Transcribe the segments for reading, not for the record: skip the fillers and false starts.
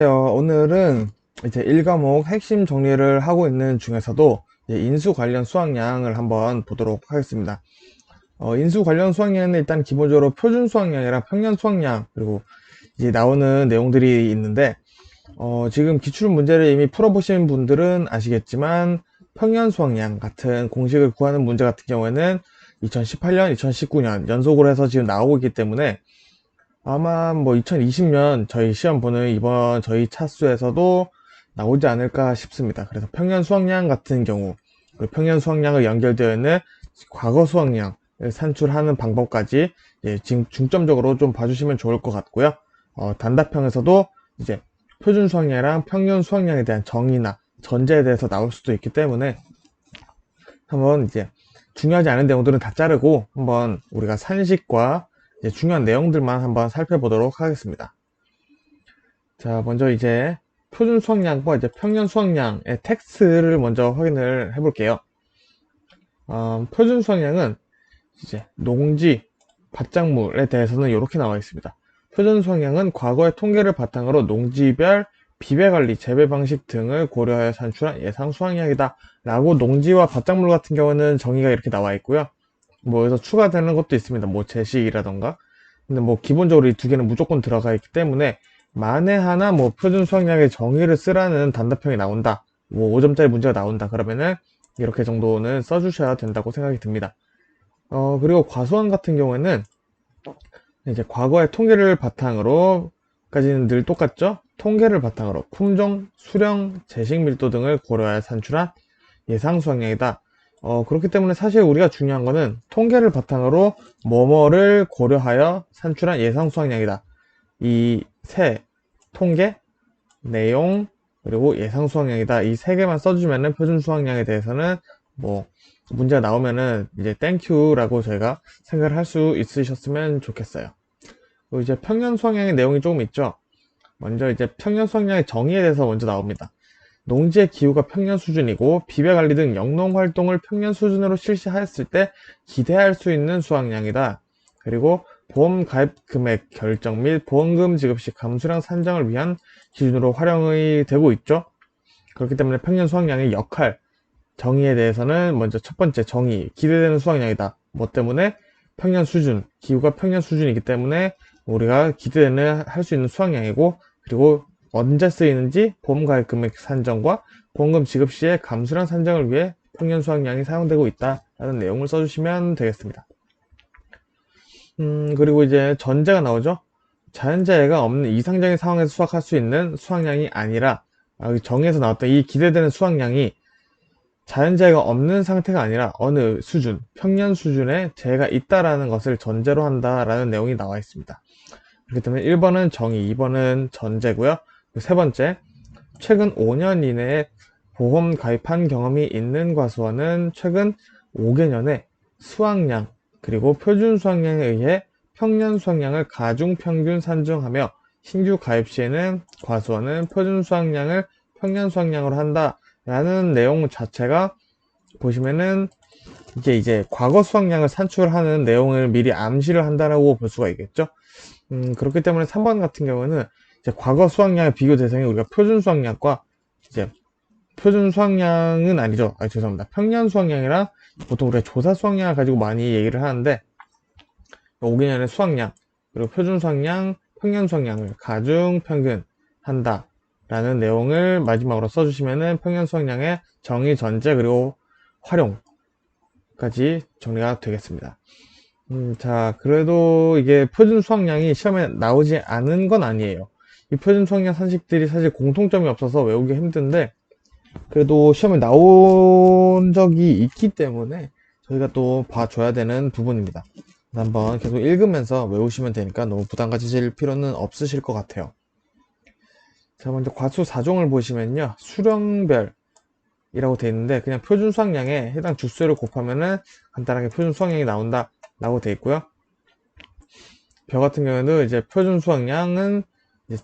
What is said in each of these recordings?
오늘은 이제 1과목 핵심 정리를 하고 있는 중에서도 이제 인수 관련 수학량을 한번 보도록 하겠습니다. 인수 관련 수학량은 일단 기본적으로 표준 수학량이랑 평년 수학량 그리고 이제 나오는 내용들이 있는데 지금 기출 문제를 이미 풀어보신 분들은 아시겠지만 평년 수학량 같은 공식을 구하는 문제 같은 경우에는 2018년, 2019년 연속으로 해서 지금 나오고 있기 때문에 아마 뭐 2020년 저희 시험 보는 이번 저희 차수에서도 나오지 않을까 싶습니다. 그래서 평년 수학량 같은 경우, 그리고 평년 수학량을 연결되어 있는 과거 수학량을 산출하는 방법까지 지금 중점적으로 좀 봐주시면 좋을 것 같고요. 단답형에서도 이제 표준 수학량이랑 평년 수학량에 대한 정의나 전제에 대해서 나올 수도 있기 때문에 한번 이제 중요하지 않은 내용들은 다 자르고 한번 우리가 산식과 중요한 내용들만 한번 살펴보도록 하겠습니다. 자, 먼저 이제 표준 수학량과 이제 평년 수학량의 텍스트를 먼저 확인을 해볼게요. 표준 수학량은 이제 농지, 밭작물에 대해서는 이렇게 나와 있습니다. 표준 수학량은 과거의 통계를 바탕으로 농지별 비배관리, 재배 방식 등을 고려하여 산출한 예상 수학량이다 라고 농지와 밭작물 같은 경우는 정의가 이렇게 나와 있고요. 뭐 여기서 추가되는 것도 있습니다. 뭐 제식이라던가. 근데 뭐 기본적으로 이 두 개는 무조건 들어가 있기 때문에 만에 하나 뭐 표준 수학량의 정의를 쓰라는 단답형이 나온다. 뭐 5점짜리 문제가 나온다. 그러면은 이렇게 정도는 써주셔야 된다고 생각이 듭니다. 그리고 과수원 같은 경우에는 이제 과거의 통계를 바탕으로까지는 늘 똑같죠? 통계를 바탕으로 품종, 수령, 재식 밀도 등을 고려하여 산출한 예상 수학량이다. 그렇기 때문에 사실 우리가 중요한 거는 통계를 바탕으로 뭐뭐를 고려하여 산출한 예상 수학량이다. 이 세, 통계, 내용, 그리고 예상 수학량이다. 이 세 개만 써주면은 표준 수학량에 대해서는 뭐 문제가 나오면은 이제 땡큐라고 저희가 생각을 할 수 있으셨으면 좋겠어요. 그리고 이제 평년 수학량의 내용이 조금 있죠. 먼저 이제 평년 수학량의 정의에 대해서 먼저 나옵니다. 농지의 기후가 평년 수준이고 비배관리 등 영농 활동을 평년 수준으로 실시하였을 때 기대할 수 있는 수확량이다. 그리고 보험 가입 금액 결정 및 보험금 지급 시 감수량 산정을 위한 기준으로 활용이 되고 있죠. 그렇기 때문에 평년 수확량의 역할, 정의에 대해서는 먼저 첫 번째 정의, 기대되는 수확량이다. 뭐 때문에 평년 수준, 기후가 평년 수준이기 때문에 우리가 기대되는 할 수 있는 수확량이고, 그리고 언제 쓰이는지 보험가입 금액 산정과 보험금 지급 시에 감수량 산정을 위해 평년 수확량이 사용되고 있다라는 내용을 써주시면 되겠습니다. 그리고 이제 전제가 나오죠. 자연재해가 없는 이상적인 상황에서 수확할 수 있는 수확량이 아니라 정의에서 나왔던 이 기대되는 수확량이 자연재해가 없는 상태가 아니라 어느 수준, 평년 수준에 재해가 있다라는 것을 전제로 한다라는 내용이 나와 있습니다. 그렇기 때문에 1번은 정의, 2번은 전제고요. 세 번째, 최근 5년 이내에 보험 가입한 경험이 있는 과수원은 최근 5개년에 수확량, 그리고 표준 수확량에 의해 평년 수확량을 가중 평균 산정하며 신규 가입 시에는 과수원은 표준 수확량을 평년 수확량으로 한다라는 내용 자체가 보시면은 이게 이제 과거 수확량을 산출하는 내용을 미리 암시를 한다라고 볼 수가 있겠죠. 그렇기 때문에 3번 같은 경우는 이제 과거 수확량의 비교 대상이 우리가 표준 수확량과 이제 표준 수확량은 아니죠. 죄송합니다. 평년 수확량이랑 보통 우리가 조사 수확량을 가지고 많이 얘기를 하는데 5개년의 수확량 그리고 표준 수확량, 평년 수확량을 가중 평균 한다 라는 내용을 마지막으로 써주시면은 평년 수확량의 정의, 전제, 그리고 활용까지 정리가 되겠습니다. 자, 그래도 이게 표준 수확량이 시험에 나오지 않은 건 아니에요. 이 표준 수학량 산식들이 사실 공통점이 없어서 외우기 힘든데 그래도 시험에 나온 적이 있기 때문에 저희가 또 봐줘야 되는 부분입니다. 한번 계속 읽으면서 외우시면 되니까 너무 부담 가지실 필요는 없으실 것 같아요. 자, 먼저 과수 4종을 보시면요. 수령별이라고 되어 있는데 그냥 표준 수학량에 해당 주수를 곱하면은 간단하게 표준 수학량이 나온다 라고 되어 있고요. 벼 같은 경우에는 이제 표준 수확량은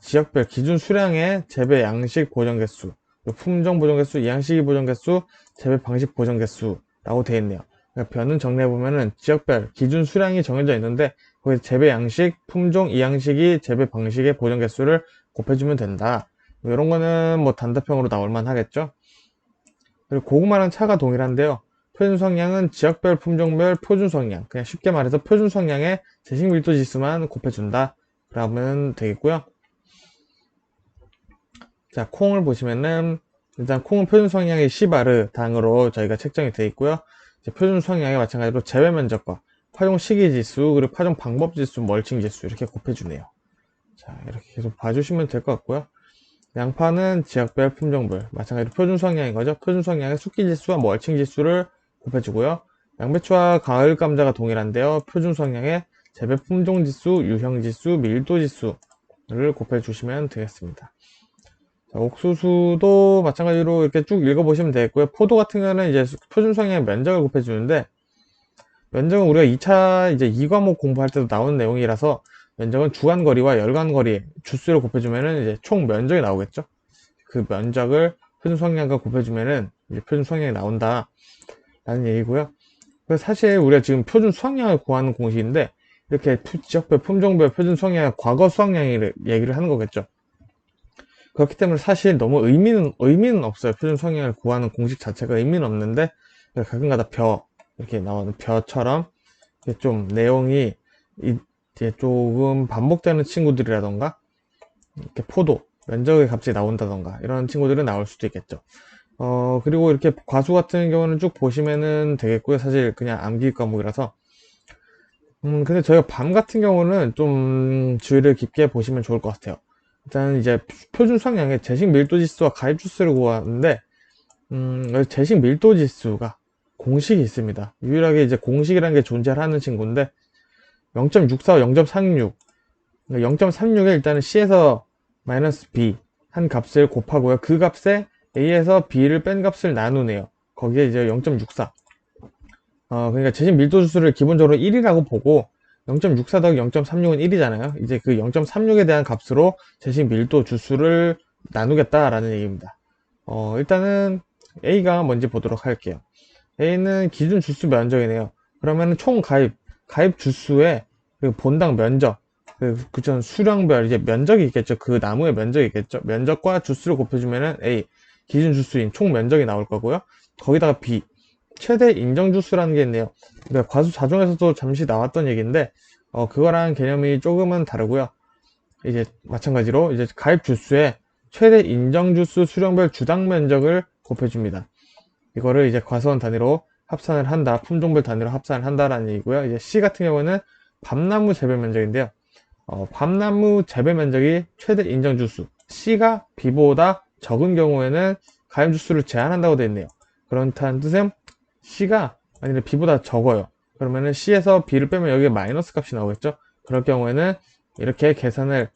지역별 기준 수량의 재배 양식 보정 개수, 품종 보정 개수, 이양식이 보정 개수, 재배 방식 보정 개수라고 되어 있네요. 그러니까 벼는 정리해 보면은 지역별 기준 수량이 정해져 있는데 거기서 재배 양식, 품종, 이양식이 재배 방식의 보정 개수를 곱해주면 된다. 이런 거는 뭐 단답형으로 나올만 하겠죠. 그리고 고구마랑 차가 동일한데요. 표준 수확량은 지역별, 품종별 표준 수확량. 그냥 쉽게 말해서 표준 수확량의 제식 밀도 지수만 곱해준다. 그러면 되겠고요. 자, 콩을 보시면은 일단 콩은 표준 수확량이 10아르 당으로 저희가 책정이 되어 있고요. 이제 표준 수확량에 마찬가지로 재배 면적과 파종 시기 지수, 그리고 파종 방법 지수, 멀칭 지수 이렇게 곱해주네요. 자, 이렇게 계속 봐주시면 될 것 같고요. 양파는 지역별, 품종별 마찬가지로 표준 수확량인 거죠. 표준 수확량의 숙기 지수와 멀칭 지수를 곱해주고요. 양배추와 가을 감자가 동일한데요. 표준 수확량의 재배 품종 지수, 유형 지수, 밀도 지수를 곱해주시면 되겠습니다. 자, 옥수수도 마찬가지로 이렇게 쭉 읽어보시면 되겠고요. 포도 같은 경우는 이제 표준 수확량의 면적을 곱해주는데, 면적은 우리가 2차 이제 2과목 공부할 때도 나오는 내용이라서 면적은 주간거리와 열간거리 주수로 곱해주면은 이제 총 면적이 나오겠죠. 그 면적을 표준 수확량과 곱해주면은 이제 표준 수확량이 나온다 라는 얘기고요. 그래서 사실 우리가 지금 표준 수확량을 구하는 공식인데 이렇게 지역별 품종별 표준 수확량의 과거 수확량을 얘기를 하는 거겠죠. 그렇기 때문에 사실 너무 의미는 없어요. 표준 수확량을 구하는 공식 자체가 의미는 없는데 가끔가다 이렇게 나오는 벼처럼 좀 내용이 이제 조금 반복되는 친구들이라던가 이렇게 포도 면적이 갑자기 나온다던가 이런 친구들은 나올 수도 있겠죠. 그리고 이렇게 과수 같은 경우는 쭉 보시면은 되겠고요. 사실 그냥 암기 과목이라서. 근데 저희가 밤 같은 경우는 좀 주의를 깊게 보시면 좋을 것 같아요. 일단 이제 표준 수확량의 제식 밀도 지수와 가입 주수를 구하는데, 제식 밀도 지수가 공식이 있습니다. 유일하게 이제 공식이라는 게 존재하는 친구인데, 0.64와 0.36. 0.36에 일단은 C에서 마이너스 B 한 값을 곱하고요. 그 값에 A에서 B를 뺀 값을 나누네요. 거기에 이제 0.64. 그러니까 제식 밀도 주수를 기본적으로 1이라고 보고 0.64 더하기 0.36은 1이잖아요. 이제 그 0.36에 대한 값으로 제식 밀도 주수를 나누겠다라는 얘기입니다. 일단은 A가 뭔지 보도록 할게요. A는 기준 주수 면적이네요. 그러면 총 가입 주수의 그 본당 면적, 그전 수량별 이제 면적이 있겠죠. 그 나무의 면적이 있겠죠. 면적과 주수를 곱해주면은 A 기준 주수인 총 면적이 나올 거고요. 거기다가 B 최대 인정 주수라는 게 있네요. 그러니까 과수 자종에서도 잠시 나왔던 얘기인데 그거랑 개념이 조금은 다르고요. 이제 마찬가지로 이제 가입 주수에 최대 인정 주수 수량별 주당 면적을 곱해줍니다. 이거를 이제 과수원 단위로 합산을 한다, 품종별 단위로 합산을 한다라는 얘기고요. 이제 C 같은 경우는 밤나무 재배 면적인데요. 밤나무 재배 면적이 최대 인정 주수 C가 B보다 적은 경우에는 가입 주수를 제한한다고 되어 있네요. 그렇다는 뜻은 C가 아니라 B보다 적어요. 그러면은 C에서 B를 빼면 여기에 마이너스 값이 나오겠죠. 그럴 경우에는 이렇게 계산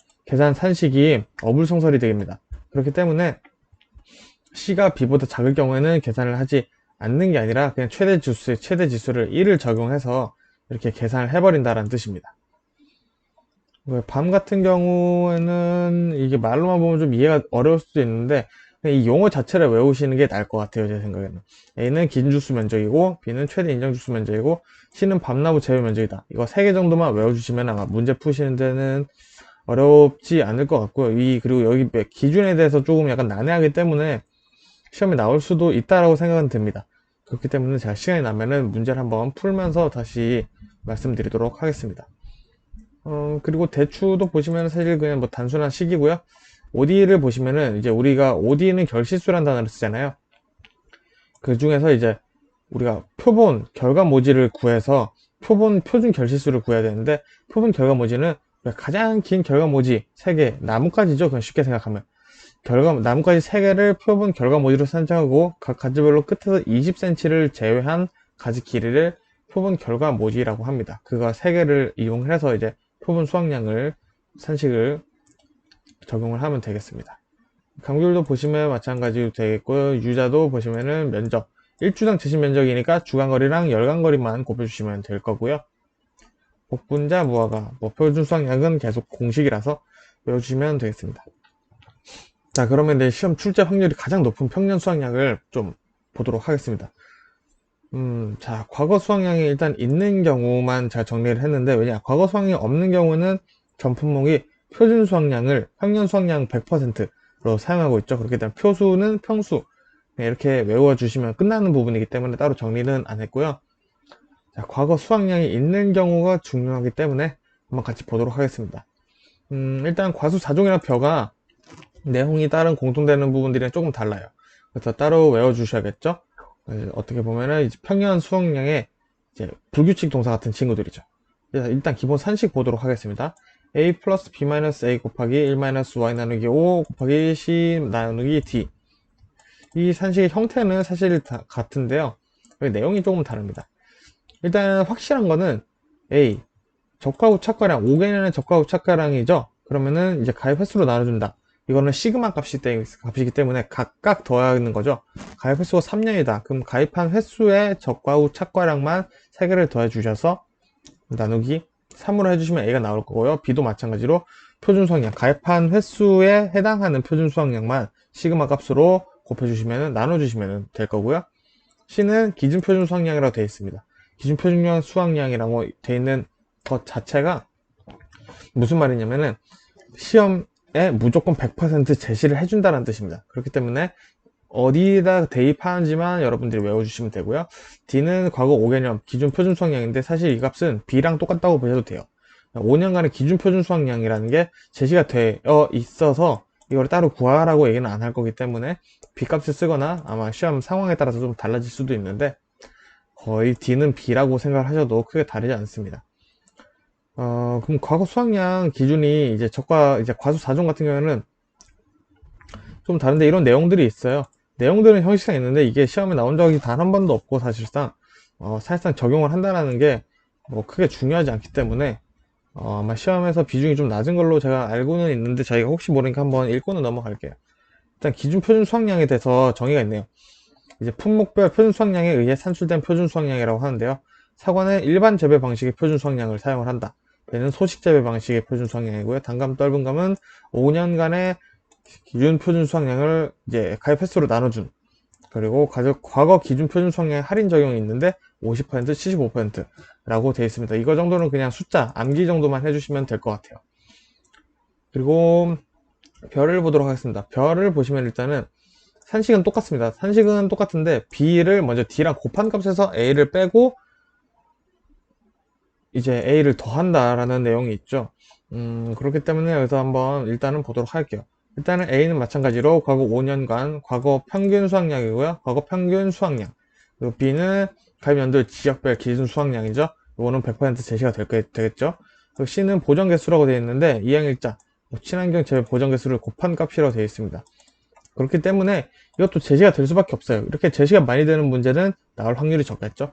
산식이 어불성설이 되겠습니다. 그렇기 때문에 C가 B보다 작을 경우에는 계산을 하지 않는 게 아니라 그냥 최대 지수를 1을 적용해서 이렇게 계산을 해버린다는 뜻입니다. 밤 같은 경우에는 이게 말로만 보면 좀 이해가 어려울 수도 있는데 이 용어 자체를 외우시는 게 나을 것 같아요. 제 생각에는 A는 기준 주수 면적이고 B는 최대 인정 주수 면적이고 C는 밤나무 재배 면적이다. 이거 3개 정도만 외워주시면 아마 문제 푸시는 데는 어렵지 않을 것 같고요. 그리고 여기 기준에 대해서 조금 약간 난해하기 때문에 시험에 나올 수도 있다라고 생각은 듭니다. 그렇기 때문에 제가 시간이 나면은 문제를 한번 풀면서 다시 말씀드리도록 하겠습니다. 그리고 대추도 보시면 사실 그냥 뭐 단순한 식이고요. OD를 보시면은 이제 우리가 OD는 결실수란 단어를 쓰잖아요. 그 중에서 이제 우리가 표본 결과모지를 구해서 표준 결실수를 구해야 되는데 표본 결과모지는 가장 긴 결과모지 3개 나뭇가지죠. 그냥 쉽게 생각하면 나뭇가지 3개를 표본 결과모지로 산정하고 각 가지별로 끝에서 20cm를 제외한 가지 길이를 표본 결과모지라고 합니다. 그거 3개를 이용해서 이제 표본 수확량을 산식을 적용을 하면 되겠습니다. 감귤도 보시면 마찬가지로 되겠고요. 유자도 보시면은 면적 1주당 제식 면적이니까 주간거리랑 열간거리만 곱해주시면 될 거고요. 복분자, 무화과, 표준 수확량은 계속 공식이라서 외워주시면 되겠습니다. 자, 그러면 이제 시험 출제 확률이 가장 높은 평년 수확량을 좀 보도록 하겠습니다. 자, 과거 수확량이 일단 있는 경우만 제가 정리를 했는데, 왜냐, 과거 수확량이 없는 경우는 전 품목이 표준 수확량을 평년 수확량 100%, 사용하고 있죠. 그렇기 때문에 표수는 평수. 이렇게 외워주시면 끝나는 부분이기 때문에 따로 정리는 안 했고요. 자, 과거 수학량이 있는 경우가 중요하기 때문에 한번 같이 보도록 하겠습니다. 일단 과수사종이랑 벼가 내용이 다른 공통되는 부분들이랑 조금 달라요. 그래서 따로 외워주셔야겠죠. 어떻게 보면은 이제 평년 수학량의 이제 불규칙 동사 같은 친구들이죠. 일단 기본 산식 보도록 하겠습니다. a 플러스 b 마이너스 a 곱하기 1 마이너스 y 나누기 5 곱하기 c 나누기 d. 이 산식의 형태는 사실 다 같은데요. 내용이 조금 다릅니다. 일단 확실한 거는 a 적과후 착과량 5개년의 적과후 착과량이죠. 그러면은 이제 가입 횟수로 나눠준다. 이거는 시그마 값이기 때문에 각각 더하는 거죠. 가입 횟수가 3년이다. 그럼 가입한 횟수의 적과후 착과량만 3개를 더해 주셔서 나누기 3으로 해주시면 A가 나올 거고요. B도 마찬가지로 표준 수학량, 가입한 횟수에 해당하는 표준 수학량만 시그마 값으로 곱해주시면 나눠주시면 될 거고요. C는 기준 표준 수학량이라고 되어 있습니다. 기준 표준 수학량이라고 되어 있는 것 자체가 무슨 말이냐면은 시험에 무조건 100% 제시를 해준다는 뜻입니다. 그렇기 때문에 어디에다 대입하는지만 여러분들이 외워주시면 되고요. D는 과거 5개년 기준 표준 수학량인데 사실 이 값은 B랑 똑같다고 보셔도 돼요. 5년간의 기준 표준 수학량이라는 게 제시가 되어 있어서 이걸 따로 구하라고 얘기는 안 할 거기 때문에 B 값을 쓰거나 아마 시험 상황에 따라서 좀 달라질 수도 있는데 거의 D는 B라고 생각을 하셔도 크게 다르지 않습니다. 그럼 과거 수학량 기준이 이제 이제 과수 4종 같은 경우에는 좀 다른데 이런 내용들이 있어요. 내용들은 형식상 있는데 이게 시험에 나온 적이 단 한 번도 없고 사실상 적용을 한다는 게 뭐 크게 중요하지 않기 때문에 아마 시험에서 비중이 좀 낮은 걸로 제가 알고는 있는데 저희가 혹시 모르니까 한번 읽고는 넘어갈게요. 일단 기준 표준 수학량에 대해서 정의가 있네요. 이제 품목별 표준 수학량에 의해 산출된 표준 수학량이라고 하는데요. 사과는 일반 재배 방식의 표준 수학량을 사용을 한다. 배는 소식 재배 방식의 표준 수학량이고요. 단감, 떫은감은 5년간의 기준 표준 수학량을 이제 가입 횟수로 나눠준. 그리고 과거 기준 표준 수학량에 할인 적용이 있는데 50%, 75%라고 되어 있습니다. 이거 정도는 그냥 숫자, 암기 정도만 해주시면 될 것 같아요. 그리고 별을 보도록 하겠습니다. 별을 보시면 일단은 산식은 똑같습니다. 산식은 똑같은데 B를 먼저 D랑 곱한 값에서 A를 빼고 이제 A를 더한다라는 내용이 있죠. 그렇기 때문에 여기서 한번 일단은 보도록 할게요. 일단은 A는 마찬가지로 과거 5년간 과거 평균 수학량이고요. 과거 평균 수학량. 그리고 B는 가입 연도 지역별 기준 수학량이죠. 이거는 100% 제시가 되겠죠. 그리고 C는 보정 개수라고 되어 있는데 이항일자, 친환경 재배 보정 개수를 곱한 값이라고 되어 있습니다. 그렇기 때문에 이것도 제시가 될 수밖에 없어요. 이렇게 제시가 많이 되는 문제는 나올 확률이 적겠죠.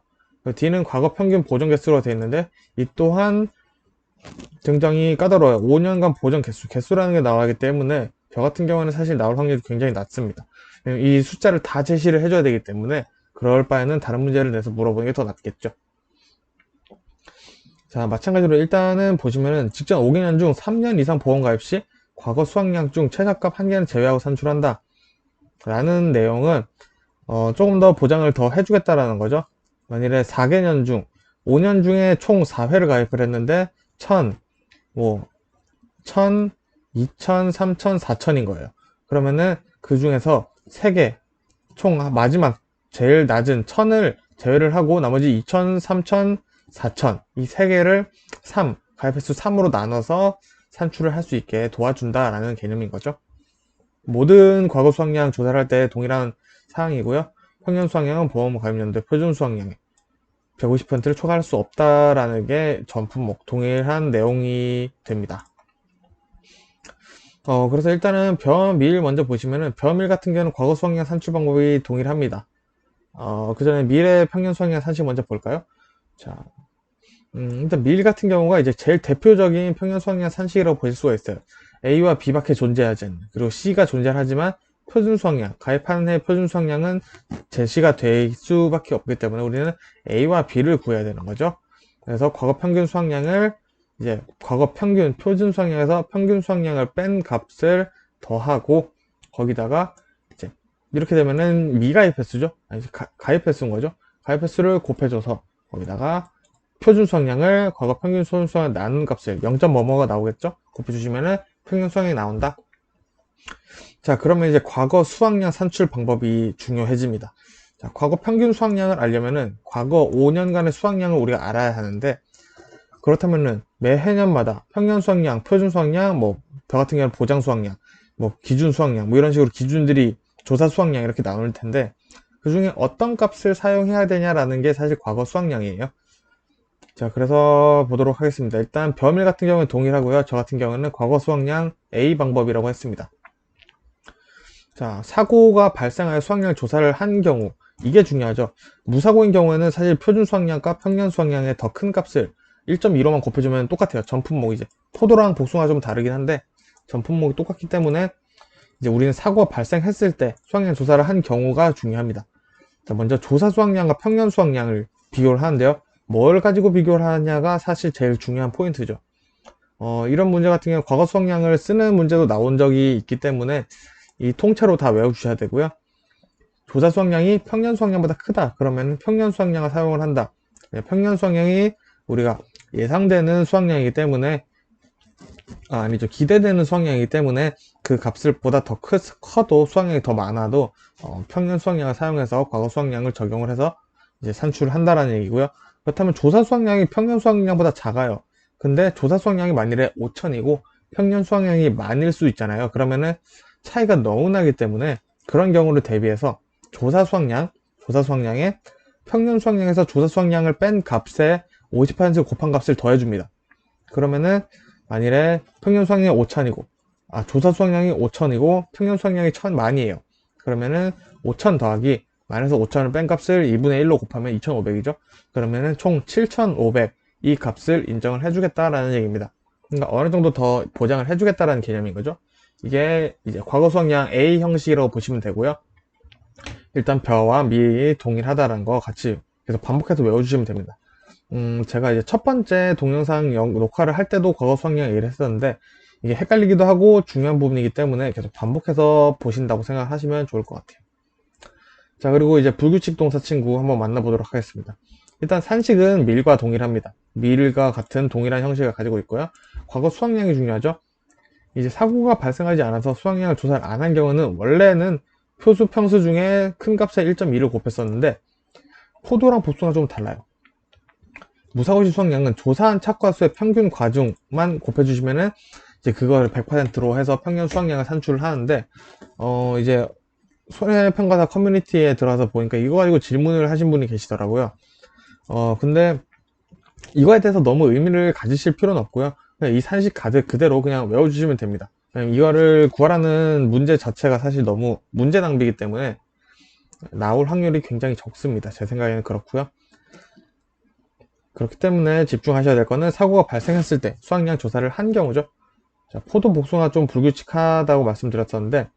D는 과거 평균 보정 개수로 되어 있는데 이 또한 굉장히 까다로워요. 5년간 보정 개수라는 게 나와야 하기 때문에 저 같은 경우는 사실 나올 확률이 굉장히 낮습니다. 이 숫자를 다 제시를 해줘야 되기 때문에 그럴 바에는 다른 문제를 내서 물어보는 게 더 낫겠죠. 자, 마찬가지로 일단은 보시면은 직전 5개년 중 3년 이상 보험 가입 시 과거 수학량 중 최저값 1개는 제외하고 산출한다 라는 내용은 조금 더 보장을 더 해주겠다라는 거죠. 만일에 4개년 중 5년 중에 총 4회를 가입을 했는데 1000, 1000, 2000, 3000, 4000인 거예요. 그러면은 그 중에서 3개, 총 마지막 제일 낮은 1000을 제외를 하고 나머지 2000, 3000, 4000 이 3개를 가입 횟수 3으로 나눠서 산출을 할 수 있게 도와준다라는 개념인 거죠. 모든 과거 수학량 조사를 할 때 동일한 사항이고요. 평년 수학량은 보험 가입연도 표준 수학량에 150%를 초과할 수 없다라는 게 전 품목 동일한 내용이 됩니다. 그래서 일단은 벼밀 먼저 보시면은 벼밀 같은 경우는 과거 수학량 산출 방법이 동일합니다. 그 전에 밀의 평년 수학량 산출 먼저 볼까요? 자, 일단 밀 같은 경우가 이제 제일 대표적인 평년 수학량 산식이라고 보실 수가 있어요. A와 B밖에 존재하지 않는, 그리고 C가 존재하지만 표준 수학량, 가입하는 해 표준 수학량은 제시가 될 수밖에 없기 때문에 우리는 A와 B를 구해야 되는 거죠. 그래서 과거 평균 수학량을 이제 과거 평균 표준 수학량에서 평균 수학량을 뺀 값을 더하고 거기다가 이제 이렇게 되면은 미가입 횟수죠. 아니 가입 횟수인 거죠. 가입 횟수를 곱해줘서 거기다가 표준 수학량을 과거 평균 수학량 나눈 값을 0.뭐뭐가 나오겠죠. 곱해주시면은 평균 수학량이 나온다. 자, 그러면 이제 과거 수확량 산출 방법이 중요해집니다. 자, 과거 평균 수확량을 알려면은 과거 5년간의 수확량을 우리가 알아야 하는데, 그렇다면은 매 해년마다 평년 수확량, 표준 수확량, 뭐 저 같은 경우는 보장 수확량, 뭐 기준 수확량, 뭐 이런 식으로 기준들이 조사 수확량 이렇게 나올 텐데, 그 중에 어떤 값을 사용해야 되냐라는 게 사실 과거 수확량이에요. 자, 그래서 보도록 하겠습니다. 일단 범일 같은 경우는 동일하고요. 저 같은 경우는 과거 수확량 A 방법이라고 했습니다. 자, 사고가 발생하여 수확량을 조사를 한 경우, 이게 중요하죠. 무사고인 경우에는 사실 표준 수확량과 평년 수확량의 더 큰 값을 1.15만 곱해주면 똑같아요. 전품목 이제 포도랑 복숭아 좀 다르긴 한데 전품목이 똑같기 때문에 이제 우리는 사고가 발생했을 때 수확량 조사를 한 경우가 중요합니다. 자, 먼저 조사 수확량과 평년 수확량을 비교를 하는데요. 뭘 가지고 비교를 하냐가 사실 제일 중요한 포인트죠. 이런 문제 같은 경우 과거 수확량을 쓰는 문제도 나온 적이 있기 때문에 이 통째로 다 외워주셔야 되고요. 조사 수확량이 평년 수확량보다 크다. 그러면 평년 수확량을 사용을 한다. 평년 수확량이 우리가 예상되는 수확량이기 때문에 아니죠. 기대되는 수확량이기 때문에 그 값을 보다 더 커도 수확량이 더 많아도 평년 수확량을 사용해서 과거 수확량을 적용을 해서 이제 산출을 한다라는 얘기고요. 그렇다면 조사 수확량이 평년 수확량보다 작아요. 근데 조사 수확량이 만일에 5천이고 평년 수확량이 만일 수 있잖아요. 그러면은 차이가 너무 나기 때문에 그런 경우를 대비해서 조사 수확량에 평년 수확량에서 조사 수확량을 뺀 값에 50% 곱한 값을 더해줍니다. 그러면은 만일에 평년 수확량이 5천이고 조사 수확량이 5천이고 평년 수확량이 1000만이에요. 그러면은 5천 더하기 만에서 5천을 뺀 값을 2분의 1로 곱하면 2500이죠. 그러면은 총 7500 이 값을 인정을 해주겠다라는 얘기입니다. 그러니까 어느 정도 더 보장을 해주겠다라는 개념인 거죠. 이게 이제 과거 수확량 A 형식이라고 보시면 되고요. 일단 벼와 미 동일하다는 거 같이 계속 반복해서 외워주시면 됩니다. 제가 이제 첫 번째 동영상 녹화를 할 때도 과거 수확량 얘기를 했었는데 이게 헷갈리기도 하고 중요한 부분이기 때문에 계속 반복해서 보신다고 생각하시면 좋을 것 같아요. 자, 그리고 이제 불규칙 동사 친구 한번 만나보도록 하겠습니다. 일단 산식은 밀과 동일합니다. 밀과 같은 동일한 형식을 가지고 있고요. 과거 수확량이 중요하죠. 이제 사고가 발생하지 않아서 수확량을 조사를 안 한 경우는 원래는 표수 평수 중에 큰 값에 1.2를 곱했었는데 포도랑 복숭아 좀 달라요. 무사고시 수확량은 조사한 착과수의 평균 과중만 곱해주시면은 이제 그거를 100%로 해서 평년 수확량을 산출을 하는데 이제 손해평가사 커뮤니티에 들어와서 보니까 이거 가지고 질문을 하신 분이 계시더라고요. 근데 이거에 대해서 너무 의미를 가지실 필요는 없고요. 그냥 이 산식 그대로 그냥 외워주시면 됩니다. 이거를 구하라는 문제 자체가 사실 너무 문제 낭비이기 때문에 나올 확률이 굉장히 적습니다. 제 생각에는 그렇고요. 그렇기 때문에 집중하셔야 될 거는 사고가 발생했을 때 수확량 조사를 한 경우죠. 자, 포도 복숭아 좀 불규칙하다고 말씀드렸었는데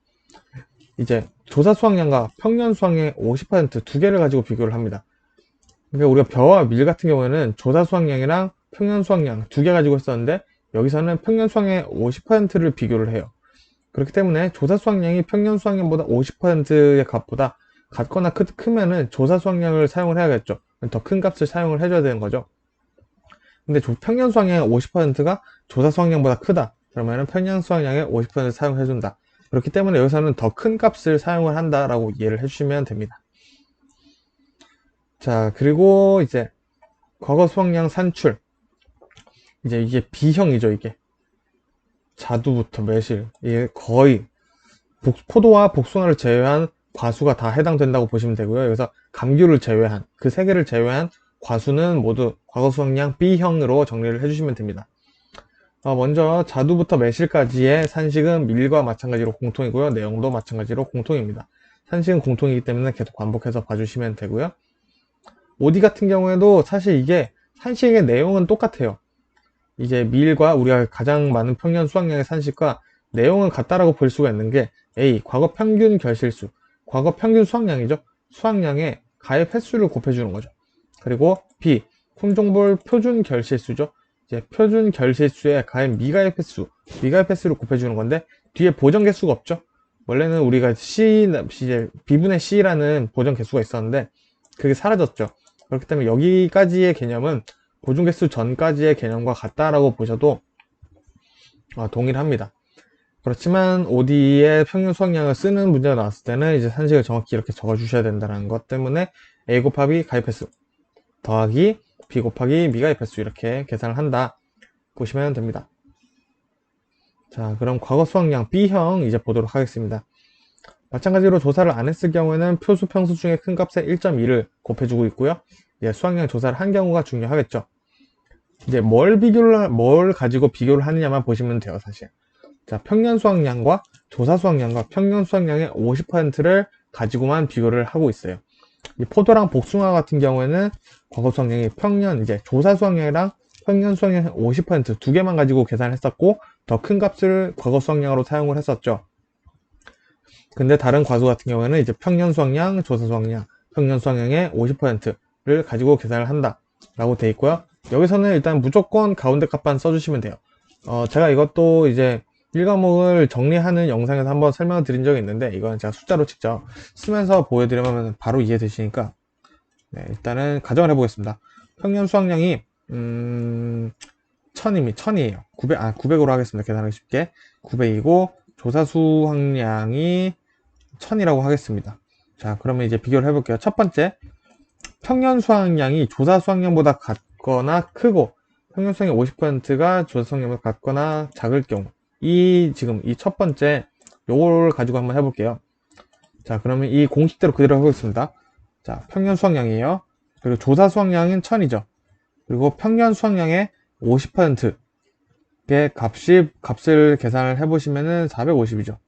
이제 조사 수확량과 평년 수확량의 50%두 개를 가지고 비교를 합니다. 그러니까 우리가 벼와 밀 같은 경우에는 조사 수확량이랑 평년 수확량 두 개 가지고 있었는데 여기서는 평년 수확량의 50%를 비교를 해요. 그렇기 때문에 조사 수확량이 평년 수확량보다 50%의 값보다 같거나 크면은 조사 수확량을 사용을 해야겠죠. 더 큰 값을 사용을 해줘야 되는 거죠. 근데 평년 수확량의 50%가 조사 수확량보다 크다. 그러면은 평년 수확량의 50% 사용해준다. 그렇기 때문에 여기서는 더 큰 값을 사용을 한다라고 이해를 해주시면 됩니다. 자, 그리고 이제 과거 수확량 산출. 이제 이게 B형이죠, 이게. 자두부터 매실. 이게 거의 포도와 복숭아를 제외한 과수가 다 해당된다고 보시면 되고요. 여기서 감귤을 제외한 그 세 개를 제외한 과수는 모두 과거 수확량 B형으로 정리를 해주시면 됩니다. 먼저 자두부터 매실까지의 산식은 밀과 마찬가지로 공통이고요. 내용도 마찬가지로 공통입니다. 산식은 공통이기 때문에 계속 반복해서 봐주시면 되고요. 오디 같은 경우에도 사실 이게 산식의 내용은 똑같아요. 이제 밀과 우리가 가장 많은 평년 수확량의 산식과 내용은 같다라고 볼 수가 있는 게 A. 과거 평균 결실수. 과거 평균 수확량이죠. 수확량에 가입 횟수를 곱해주는 거죠. 그리고 B. 품종별 표준 결실수죠. 이제 표준 결실수에 가입 미가입 횟수. 미가입 횟수를 곱해주는 건데 뒤에 보정 개수가 없죠. 원래는 우리가 이제 B분의 C라는 보정 개수가 있었는데 그게 사라졌죠. 그렇기 때문에 여기까지의 개념은 보존 개수 전까지의 개념과 같다라고 보셔도 동일합니다. 그렇지만 OD의 평균 수확량을 쓰는 문제가 나왔을 때는 이제 산식을 정확히 이렇게 적어주셔야 된다는 것 때문에 A 곱하기 가입 횟수 더하기 B 곱하기 미가입 횟수 이렇게 계산을 한다 보시면 됩니다. 자, 그럼 과거 수확량 B형 이제 보도록 하겠습니다. 마찬가지로 조사를 안 했을 경우에는 표수 평수 중에 큰 값에 1.2를 곱해주고 있고요. 이제 수확량 조사를 한 경우가 중요하겠죠. 이제 뭘 가지고 비교를 하느냐만 보시면 돼요, 사실. 자, 평년 수확량과 조사 수확량과 평년 수확량의 50%를 가지고만 비교를 하고 있어요. 이 포도랑 복숭아 같은 경우에는 과거 수확량이 평년, 이제 조사 수확량이랑 평년 수확량의 50%두 개만 가지고 계산했었고, 더 큰 값을 과거 수확량으로 사용을 했었죠. 근데 다른 과수 같은 경우에는 이제 평년 수확량, 조사 수확량, 평년 수확량의 50%를 가지고 계산을 한다 라고 되어 있고요. 여기서는 일단 무조건 가운데 값만 써주시면 돼요. 제가 이것도 이제 1과목을 정리하는 영상에서 한번 설명을 드린 적이 있는데, 이건 제가 숫자로 직접 쓰면서 보여드리면 바로 이해되시니까, 네, 일단은 가정을 해보겠습니다. 평년 수확량이 1000이에요. 900으로 하겠습니다. 계산하기 쉽게. 900이고 조사 수확량이 1000이라고 하겠습니다. 자, 그러면 이제 비교를 해볼게요. 첫 번째, 평년 수확량이 조사 수확량보다 같거나 크고 평년 수확량 50%가 조사 수확량보다 같거나 작을 경우, 지금 이 첫 번째 요걸 가지고 한번 해볼게요. 자, 그러면 이 공식대로 그대로 해보겠습니다. 자, 평년 수확량이에요. 그리고 조사 수확량은 1000이죠. 그리고 평년 수확량의 50%의 값을 계산을 해보시면은 450이죠.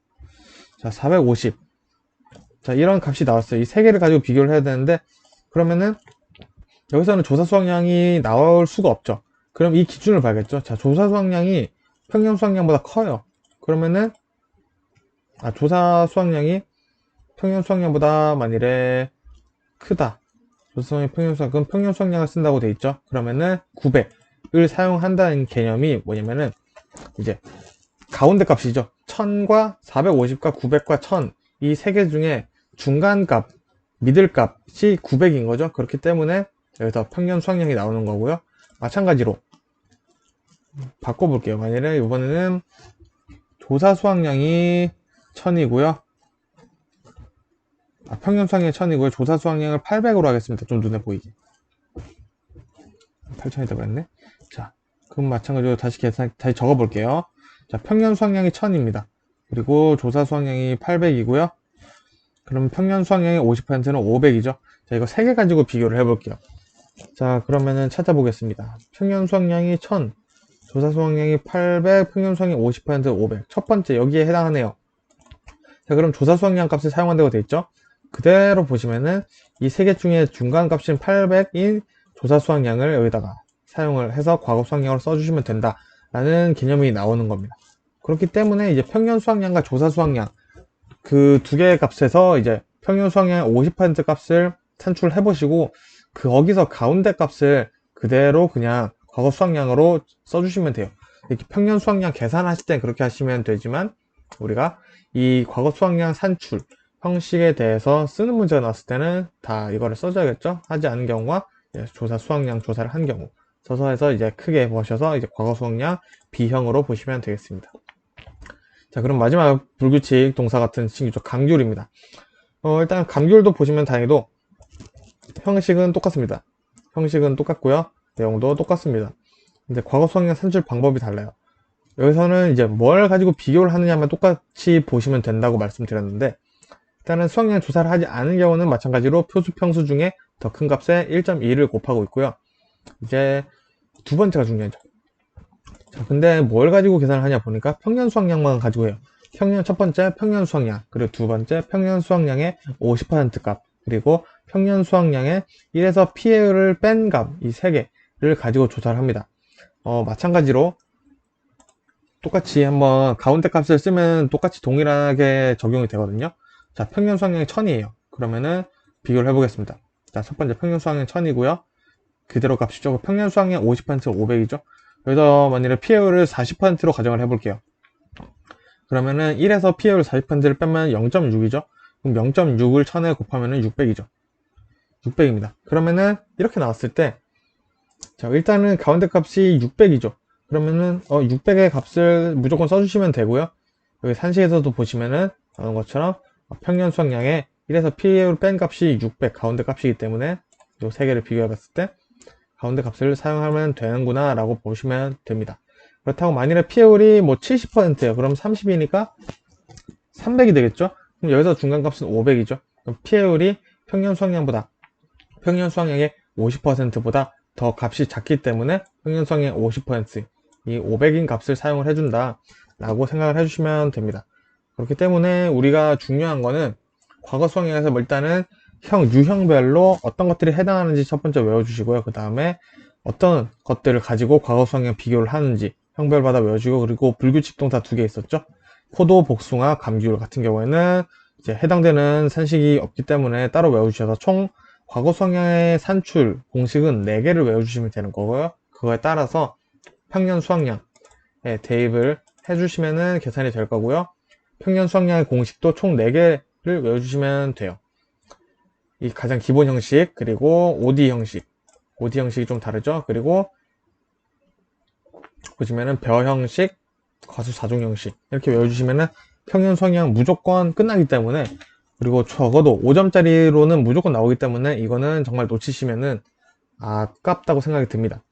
자, 450. 자, 이런 값이 나왔어요. 이 세 개를 가지고 비교를 해야 되는데, 그러면은 여기서는 조사 수확량이 나올 수가 없죠. 그럼 이 기준을 봐야겠죠. 자, 조사 수확량이 평년 수확량보다 커요. 그러면은 조사 수확량이 평년 수확량보다 만일에 크다. 조사 수확량이 평년 수확량, 그럼 평년 수확량을 쓴다고 돼 있죠. 그러면은 900을 사용한다는 개념이 뭐냐면은 이제 가운데 값이죠. 1000과 450과 900과 1000 이 세 개 중에 중간값, 미들값이 900인 거죠. 그렇기 때문에 여기서 평년 수확량이 나오는 거고요. 마찬가지로 바꿔볼게요. 만일에 이번에는 조사 수확량이 1000이고요. 평년 수확량이 1000이고요. 조사 수확량을 800으로 하겠습니다. 좀 눈에 보이게. 8000이다 그랬네. 자, 그럼 마찬가지로 다시 적어볼게요. 자, 평년 수확량이 1000입니다. 그리고 조사 수확량이 800이고요. 그럼 평년 수확량의 50%는 500이죠. 자, 이거 3개 가지고 비교를 해볼게요. 자, 그러면은 찾아보겠습니다. 평년 수확량이 1000, 조사 수확량이 800, 평년 수확량이 50%, 500. 첫 번째, 여기에 해당하네요. 자, 그럼 조사 수확량 값을 사용한다고 되어 있죠? 그대로 보시면은 이 세 개 중에 중간 값인 800인 조사 수확량을 여기다가 사용을 해서 과거 수확량으로 써주시면 된다라는 개념이 나오는 겁니다. 그렇기 때문에 이제 평년 수확량과 조사 수확량 그 두 개의 값에서 이제 평년 수확량의 50% 값을 산출해 보시고 거기서 가운데 값을 그대로 그냥 과거 수확량으로 써주시면 돼요. 이렇게 평년 수확량 계산하실 때 그렇게 하시면 되지만 우리가 이 과거 수확량 산출 형식에 대해서 쓰는 문제가 나왔을 때는 다 이거를 써줘야겠죠. 하지 않은 경우와 조사 수확량 조사를 한 경우 써서 해서 이제 크게 보셔서 이제 과거 수확량 B형으로 보시면 되겠습니다. 자, 그럼 마지막 불규칙 동사 같은 친구죠. 감귤입니다. 일단 감귤도 보시면 다행히도 형식은 똑같습니다. 형식은 똑같고요. 내용도 똑같습니다. 근데 과거 수확량 산출 방법이 달라요. 여기서는 이제 뭘 가지고 비교를 하느냐만 똑같이 보시면 된다고 말씀드렸는데, 일단은 수확량 조사를 하지 않은 경우는 마찬가지로 표수 평수 중에 더 큰 값에 1.2를 곱하고 있고요. 이제 두 번째가 중요하죠. 자, 근데 뭘 가지고 계산을 하냐 보니까 평년 수확량만 가지고 해요. 첫 번째 평년 수확량, 그리고 두 번째 평년 수확량의 50% 값, 그리고 평년 수확량의 1에서 P를 뺀 값, 이 세 개를 가지고 조사를 합니다. 마찬가지로 똑같이 한번 가운데 값을 쓰면 똑같이 동일하게 적용이 되거든요. 자, 평년 수확량이 1000이에요. 그러면은 비교를 해보겠습니다. 자, 첫 번째 평년 수확량 1000이고요. 그대로 값이죠. 평년 수확량 50%가 500이죠. 여기서 만일에 PA율을 40%로 가정을 해볼게요. 그러면은 1에서 PA율 40%를 빼면 0.6이죠. 그럼 0.6을 1000에 곱하면은 600이죠. 600입니다. 그러면은 이렇게 나왔을 때, 자, 일단은 가운데 값이 600이죠. 그러면은 600의 값을 무조건 써주시면 되고요. 여기 산식에서도 보시면은 나온 것처럼 평년 수확량의 1에서 PA를 뺀 값이 600 가운데 값이기 때문에 이 세 개를 비교해 봤을 때 가운데 값을 사용하면 되는구나 라고 보시면 됩니다. 그렇다고 만일에 PA율이 뭐 70%예요. 그럼 30이니까 300이 되겠죠? 그럼 여기서 중간값은 500이죠. 그럼 PA율이 평년 수확량의 50%보다 더 값이 작기 때문에 평년 수확량의 50%, 이 500인 값을 사용을 해준다 라고 생각을 해주시면 됩니다. 그렇기 때문에 우리가 중요한 거는 과거 수학량에서 뭐 일단은 유형별로 어떤 것들이 해당하는지 첫 번째 외워주시고요. 그 다음에 어떤 것들을 가지고 과거 수학량 비교를 하는지 형별마다 외워주고, 그리고 불규칙 동사 2개 있었죠. 포도, 복숭아, 감귤 같은 경우에는 이제 해당되는 산식이 없기 때문에 따로 외워주셔서 총 과거 수학량의 산출 공식은 4개를 외워주시면 되는 거고요. 그거에 따라서 평년 수학량에 대입을 해주시면 계산이 될 거고요. 평년 수학량의 공식도 총 4개를 외워주시면 돼요. 이 가장 기본 형식, 그리고 OD 형식. OD 형식이 좀 다르죠? 그리고 보시면은 벼 형식, 과수 사종 형식 이렇게 외워주시면은 평년 수학량 무조건 끝나기 때문에, 그리고 적어도 5점짜리로는 무조건 나오기 때문에 이거는 정말 놓치시면은 아깝다고 생각이 듭니다.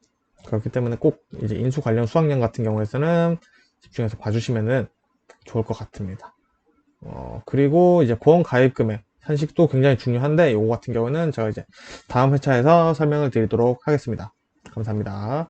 그렇기 때문에 꼭 이제 인수 관련 수학량 같은 경우에서는 집중해서 봐주시면은 좋을 것 같습니다. 그리고 이제 보험 가입 금액 산식도 굉장히 중요한데, 이거 같은 경우는 제가 이제 다음 회차에서 설명을 드리도록 하겠습니다. 감사합니다.